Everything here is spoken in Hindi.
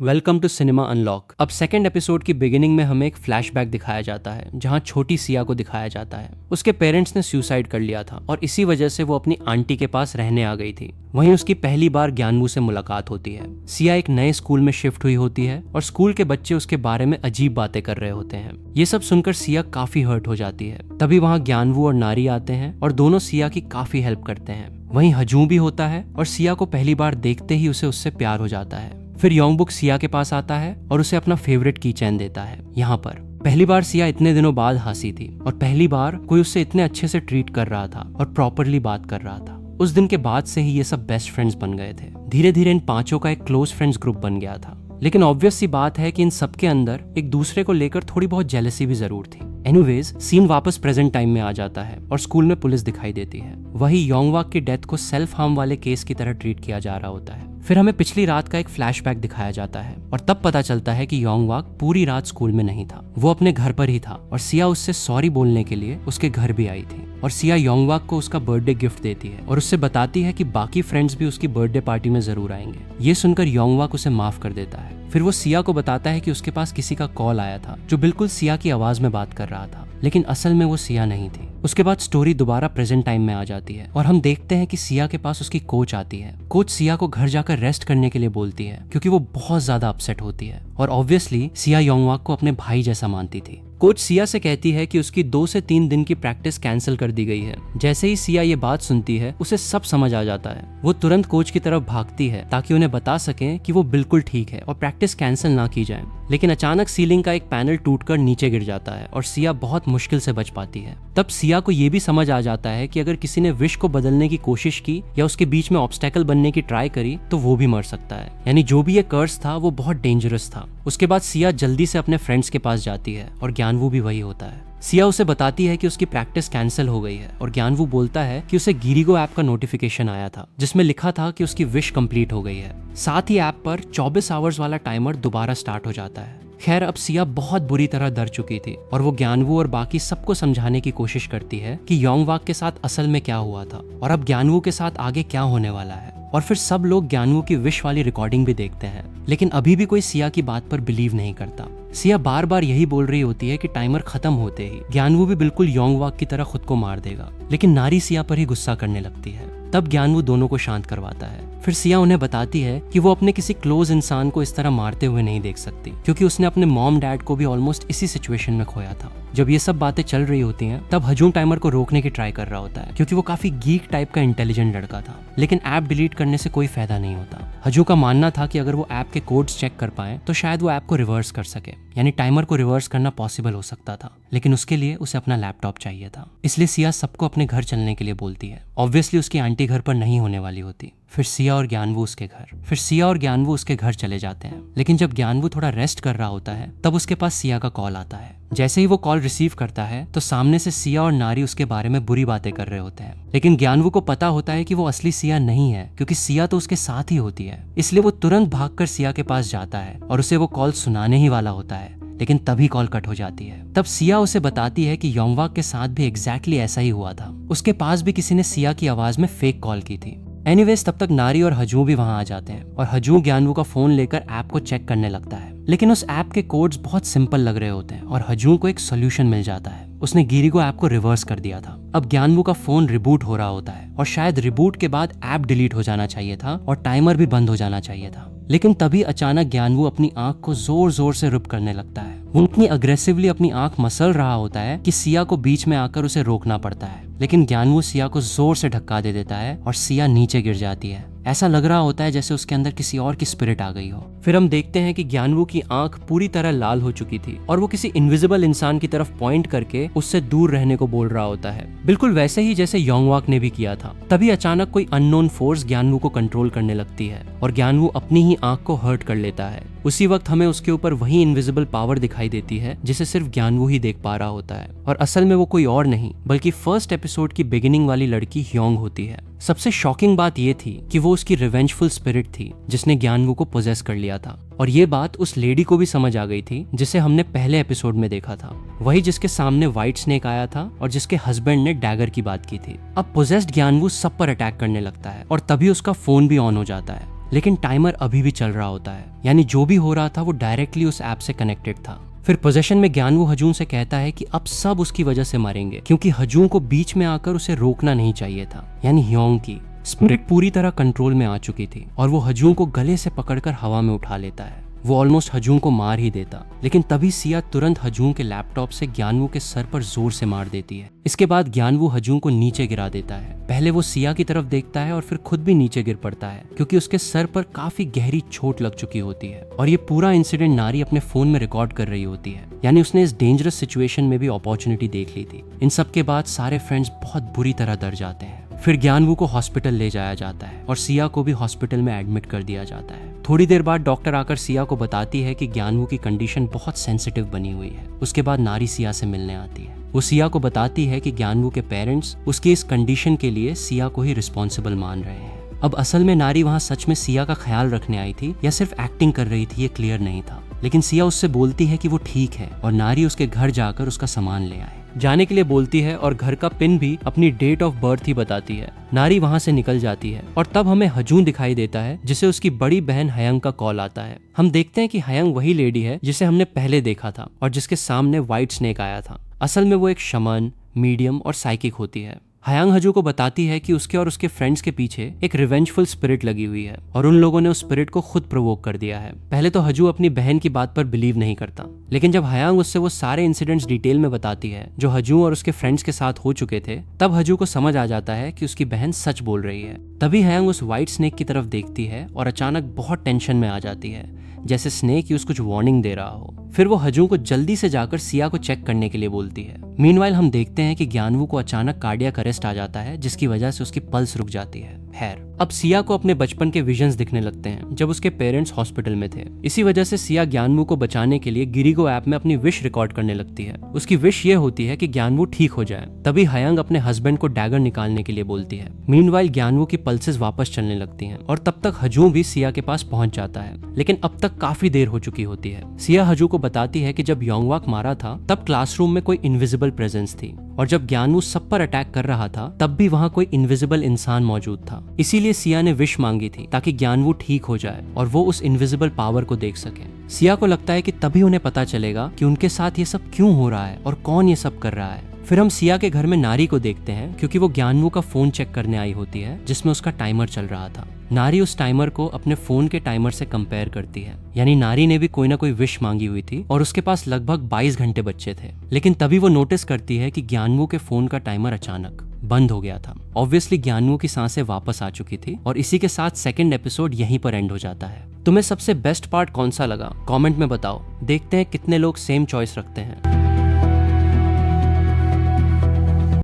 Welcome to Cinema Unlock. अब सेकंड एपिसोड की बिगिनिंग में हमें एक फ्लैशबैक दिखाया जाता है जहां छोटी सिया को दिखाया जाता है। उसके पेरेंट्स ने सुसाइड कर लिया था और इसी वजह से वो अपनी आंटी के पास रहने आ गई थी। वहीं उसकी पहली बार ज्ञानवू से मुलाकात होती है। सिया एक नए स्कूल में शिफ्ट हुई होती है और स्कूल के बच्चे उसके बारे में अजीब बातें कर रहे होते हैं। ये सब सुनकर सिया काफी हर्ट हो जाती है। तभी वहाँ ज्ञानवू और नारी आते हैं और दोनों सिया की काफी हेल्प करते हैं। वहीं हजू भी होता है और सिया को पहली बार देखते ही उसे उससे प्यार हो जाता है। फिर योंगबुक सिया के पास आता है और उसे अपना फेवरेट की चैन देता है। यहाँ पर पहली बार सिया इतने दिनों बाद हंसी थी और पहली बार कोई उससे इतने अच्छे से ट्रीट कर रहा था और प्रॉपरली बात कर रहा था। उस दिन के बाद से ही ये सब बेस्ट फ्रेंड्स बन गए थे। धीरे धीरे इन पांचों का एक क्लोज फ्रेंड्स ग्रुप बन गया था। लेकिन ऑब्वियस सी बात है कि इन सबके अंदर एक दूसरे को लेकर थोड़ी बहुत जेलसी भी जरूर थी। एनीवेज सीन वापस प्रेजेंट टाइम में आ जाता है और स्कूल में पुलिस दिखाई देती है। वही योंगवाक की डेथ को सेल्फ हार्म वाले केस की तरह ट्रीट किया जा रहा होता है। फिर हमें पिछली रात का एक फ्लैशबैक दिखाया जाता है और तब पता चलता है कि योंगवाक पूरी रात स्कूल में नहीं था, वो अपने घर पर ही था और सिया उससे सॉरी बोलने के लिए उसके घर भी आई थी। और सिया योंगवाक को उसका बर्थडे गिफ्ट देती है और उससे बताती है कि बाकी फ्रेंड्स भी उसकी बर्थडे पार्टी में जरूर आएंगे। ये सुनकर योंगवाक उसे माफ कर देता है। फिर वो सिया को बताता है कि उसके पास किसी का कॉल आया था जो बिल्कुल सिया की आवाज में बात कर रहा था, लेकिन असल में वो सिया नहीं थी। उसके बाद स्टोरी दोबारा प्रेजेंट टाइम में आ जाती है और हम देखते हैं कि सिया के पास उसकी कोच आती है। कोच सिया को घर जाकर रेस्ट करने के लिए बोलती है क्योंकि वो बहुत ज्यादा अपसेट होती है और ऑब्वियसली सिया योंगवाक को अपने भाई जैसा मानती थी। कोच सिया से कहती है कि उसकी 2 से 3 दिन की प्रैक्टिस कैंसिल कर दी गई है। जैसे ही सिया ये बात सुनती है उसे सब समझ आ जाता है। वो तुरंत कोच की तरफ भागती है ताकि उन्हें बता सकें कि वो बिल्कुल ठीक है और प्रैक्टिस कैंसिल ना की जाए। लेकिन अचानक सीलिंग का एक पैनल टूटकर नीचे गिर जाता है और सिया बहुत मुश्किल से बच पाती है। तब सिया को ये भी समझ आ जाता है कि अगर किसी ने विश को बदलने की कोशिश की या उसके बीच में ऑब्स्टेकल बनने की ट्राई करी तो वो भी मर सकता है। यानी जो भी ये कर्स था वो बहुत डेंजरस था। उसके बाद सिया जल्दी से अपने फ्रेंड्स के पास जाती है और ज्ञानवू भी वही होता है। सिया उसे बताती है कि उसकी प्रैक्टिस कैंसिल हो गई है और ज्ञानवू बोलता है कि उसे गिरिगो ऐप का नोटिफिकेशन आया था जिसमें लिखा था कि उसकी विश कंप्लीट हो गई है। साथ ही ऐप पर 24 आवर्स वाला टाइमर दोबारा स्टार्ट हो जाता है। खैर अब सिया बहुत बुरी तरह डर चुकी थी और वो ज्ञानवू और बाकी सबको समझाने की कोशिश करती है कि योंगवाक के साथ असल में क्या हुआ था और अब ज्ञानवू के साथ आगे क्या होने वाला है। और फिर सब लोग ज्ञानवू की विश वाली रिकॉर्डिंग भी देखते हैं, लेकिन अभी भी कोई सिया की बात पर बिलीव नहीं करता। सिया बार बार यही बोल रही होती है कि टाइमर खत्म होते ही ज्ञानवू भी बिल्कुल योंगवाक की तरह खुद को मार देगा, लेकिन नारी सिया पर ही गुस्सा करने लगती है। तब ज्ञानवू दोनों को शांत करवाता है। फिर सिया उन्हें बताती है कि वो अपने किसी क्लोज इंसान को इस तरह मारते हुए नहीं देख सकती क्योंकि उसने अपने मॉम डैड को भी ऑलमोस्ट इसी सिचुएशन में खोया था। जब ये सब बातें चल रही होती हैं तब हजूम टाइमर को रोकने की ट्राई कर रहा होता है क्योंकि वो काफी गीक टाइप का इंटेलिजेंट लड़का था, लेकिन ऐप डिलीट करने से कोई फायदा नहीं होता। हजू का मानना था कि अगर वो ऐप के कोड्स चेक कर पाए तो शायद वो ऐप को रिवर्स कर सके, यानी टाइमर को रिवर्स करना पॉसिबल हो सकता था, लेकिन उसके लिए उसे अपना लैपटॉप चाहिए था। इसलिए सिया सबको अपने घर चलने के लिए बोलती है। ऑब्वियसली उसकी आंटी घर पर नहीं होने वाली होती। फिर सिया और ज्ञानवू उसके घर चले जाते हैं, लेकिन जब ज्ञानवू थोड़ा रेस्ट कर रहा होता है तब उसके पास सिया का कॉल आता है। जैसे ही वो कॉल रिसीव करता है तो सामने से सिया और नारी उसके बारे में बुरी बातें कर रहे होते हैं, लेकिन ज्ञानवू को पता होता है कि वो असली सिया नहीं है क्योंकि सिया तो उसके साथ ही होती है। इसलिए वो तुरंत भागकर सिया के पास जाता है और उसे वो कॉल सुनाने ही वाला होता है, लेकिन तभी कॉल कट हो जाती है। तब सिया उसे बताती है कि योंगवाक के साथ भी एग्जैक्टली ऐसा ही हुआ था। उसके पास भी किसी ने सिया की आवाज में फेक कॉल की थी। एनीवेज तब तक नारी और हजू भी वहां आ जाते हैं और हजू ज्ञानवू का फोन लेकर ऐप को चेक करने लगता है, लेकिन उस ऐप के कोड्स बहुत सिंपल लग रहे होते हैं और हजू को एक सोल्यूशन मिल जाता है। उसने गिरिगो ऐप को रिवर्स कर दिया था। अब ज्ञानवू का फोन रिबूट हो रहा होता है और शायद रिबूट के बाद ऐप डिलीट हो जाना चाहिए था और टाइमर भी बंद हो जाना चाहिए था, लेकिन तभी अचानक ज्ञानवू अपनी आंख को जोर जोर से रुब करने लगता है। वो इतनी अग्रेसिवली अपनी आंख मसल रहा होता है कि सिया को बीच में आकर उसे रोकना पड़ता है, लेकिन ज्ञानवू सिया को जोर से धक्का दे देता है और सिया नीचे गिर जाती है। ऐसा लग रहा होता है जैसे उसके अंदर किसी और की स्पिरिट आ गई हो। फिर हम देखते हैं कि ज्ञानवू की आंख पूरी तरह लाल हो चुकी थी और वो किसी इनविजिबल इंसान की तरफ पॉइंट करके उससे दूर रहने को बोल रहा होता है, बिल्कुल वैसे ही जैसे योंगवाक ने भी किया था। तभी अचानक कोई अननोन फोर्स ज्ञानवू को कंट्रोल करने लगती है और ज्ञानवू अपनी ही आंख को हर्ट कर लेता है। उसी वक्त हमें उसके ऊपर वही इनविजिबल पावर दिखाई देती है जिसे सिर्फ ज्ञानवू ही देख पा रहा होता है, और असल में वो कोई और नहीं बल्कि फर्स्ट एपिसोड की बिगिनिंग वाली लड़की ह्योंग होती है। सबसे शॉकिंग बात ये थी कि वो उसकी रिवेंजफुल स्पिरिट थी जिसने ज्ञानवू को पोजेस कर लिया था, और ये बात उस लेडी को भी समझ आ गई थी जिसे हमने पहले एपिसोड में देखा था, वही जिसके सामने व्हाइट स्नेक आया था और जिसके हस्बैंड ने डैगर की बात की थी। अब पोजेस्ड ज्ञानवू सब पर अटैक करने लगता है और तभी उसका फोन भी ऑन हो जाता है। लेकिन टाइमर अभी भी चल रहा होता है, यानी जो भी हो रहा था वो डायरेक्टली उस ऐप से कनेक्टेड था। फिर पोजेशन में ज्ञानवू हजून से कहता है कि अब सब उसकी वजह से मरेंगे, क्योंकि हजून को बीच में आकर उसे रोकना नहीं चाहिए था। यानी ह्योंग की स्पिरिट पूरी तरह कंट्रोल में आ चुकी थी और वो हजून को गले से पकड़कर हवा में उठा लेता है। वो ऑलमोस्ट हजून को मार ही देता, लेकिन तभी सिया तुरंत हजून के लैपटॉप से ज्ञानवू के सर पर जोर से मार देती है। इसके बाद ज्ञानवू हजून को नीचे गिरा देता है। पहले वो सिया की तरफ देखता है और फिर खुद भी नीचे गिर पड़ता है, क्योंकि उसके सर पर काफी गहरी चोट लग चुकी होती है। और ये पूरा इंसिडेंट नारी अपने फोन में रिकॉर्ड कर रही होती है, यानी उसने इस डेंजरस सिचुएशन में भी अपॉर्चुनिटी देख ली थी। इन सब के बाद सारे फ्रेंड्स बहुत बुरी तरह डर जाते हैं। फिर ज्ञानवू को हॉस्पिटल ले जाया जाता है और सिया को भी हॉस्पिटल में एडमिट कर दिया जाता है। थोड़ी देर बाद डॉक्टर आकर सिया को बताती है कि ज्ञानवू की कंडीशन बहुत सेंसिटिव बनी हुई है। उसके बाद नारी सिया से मिलने आती है। वो सिया को बताती है कि ज्ञानवू के पेरेंट्स उसकी इस कंडीशन के लिए सिया को ही रिस्पॉन्सिबल मान रहे हैं। अब असल में नारी वहाँ सच में सिया का ख्याल रखने आई थी या सिर्फ एक्टिंग कर रही थी, ये क्लियर नहीं था। लेकिन सिया उससे बोलती है कि वो ठीक है और नारी उसके घर जाकर उसका सामान ले आए। जाने के लिए बोलती है और घर का पिन भी अपनी डेट ऑफ बर्थ ही बताती है। नारी वहां से निकल जाती है और तब हमें हजून दिखाई देता है, जिसे उसकी बड़ी बहन हयंग का कॉल आता है। हम देखते हैं कि हयंग वही लेडी है जिसे हमने पहले देखा था और जिसके सामने व्हाइट स्नेक आया था। असल में वो एक शमन, मीडियम और साइकिक होती है। हयांग हजू को बताती है कि उसके और उसके फ्रेंड्स के पीछे एक रिवेंजफुल स्पिरिट लगी हुई है और उन लोगों ने उस स्पिरिट को खुद प्रोवोक कर दिया है। पहले तो हजू अपनी बहन की बात पर बिलीव नहीं करता, लेकिन जब हयांग उससे वो सारे इंसिडेंट्स डिटेल में बताती है जो हजू और उसके फ्रेंड्स के साथ हो चुके थे, तब हजू को समझ आ जाता है कि उसकी बहन सच बोल रही है। तभी हयांग उस व्हाइट स्नेक की तरफ देखती है और अचानक बहुत टेंशन में आ जाती है, जैसे स्नेक यूज कुछ वार्निंग दे रहा हो। फिर वो हजू को जल्दी से जाकर सिया को चेक करने के लिए बोलती है। मीनवाइल हम देखते हैं कि ज्ञानवू को अचानक कार्डियक अरेस्ट आ जाता है, जिसकी वजह से उसकी पल्स रुक जाती है। खैर, अब सिया को अपने बचपन के विजन्स दिखने लगते हैं जब उसके पेरेंट्स हॉस्पिटल में थे। इसी वजह से सिया ज्ञानवू को बचाने के लिए गिरिगो ऐप में अपनी विश रिकॉर्ड करने लगती है। उसकी विश ये होती है कि ज्ञानवू ठीक हो जाए। तभी हयांग अपने हस्बैंड को डैगर निकालने के लिए बोलती है। मीनवाइल ज्ञानवू की पल्सेस वापस चलने लगती हैं और तब तक हजू भी सिया के पास पहुंच जाता है, लेकिन अब तक काफी देर हो चुकी होती है। सिया हजू को बताती है कि जब योंगवाक मारा था तब क्लासरूम में कोई इनविजिबल प्रेजेंस थी और जब ज्ञानवू सब पर अटैक कर रहा था तब भी वहाँ कोई इनविजिबल इंसान मौजूद था। इसीलिए सिया ने विश मांगी थी ताकि ज्ञानवू ठीक हो जाए और वो उस इनविजिबल पावर को देख सके। सिया को लगता है कि तभी उन्हें पता चलेगा कि उनके साथ ये सब क्यों हो रहा है और कौन ये सब कर रहा है। फिर हम सिया के घर में नारी को देखते हैं, क्योंकि वो ज्ञानवू का फोन चेक करने आई होती है जिसमें उसका टाइमर चल रहा था। नारी उस टाइमर को अपने फोन के टाइमर से कंपेयर करती है, यानी नारी ने भी कोई ना कोई विश मांगी हुई थी और उसके पास लगभग 22 घंटे बचे थे। लेकिन तभी वो नोटिस करती है कि ज्ञानवू के फोन का टाइमर अचानक बंद हो गया था। ऑब्वियसली ज्ञानवू की सांसें वापस आ चुकी थी और इसी के साथ सेकंड एपिसोड यहीं पर एंड हो जाता है। तुम्हें सबसे बेस्ट पार्ट कौन सा लगा? कमेंट में बताओ। देखते हैं कितने लोग सेम चॉइस रखते हैं।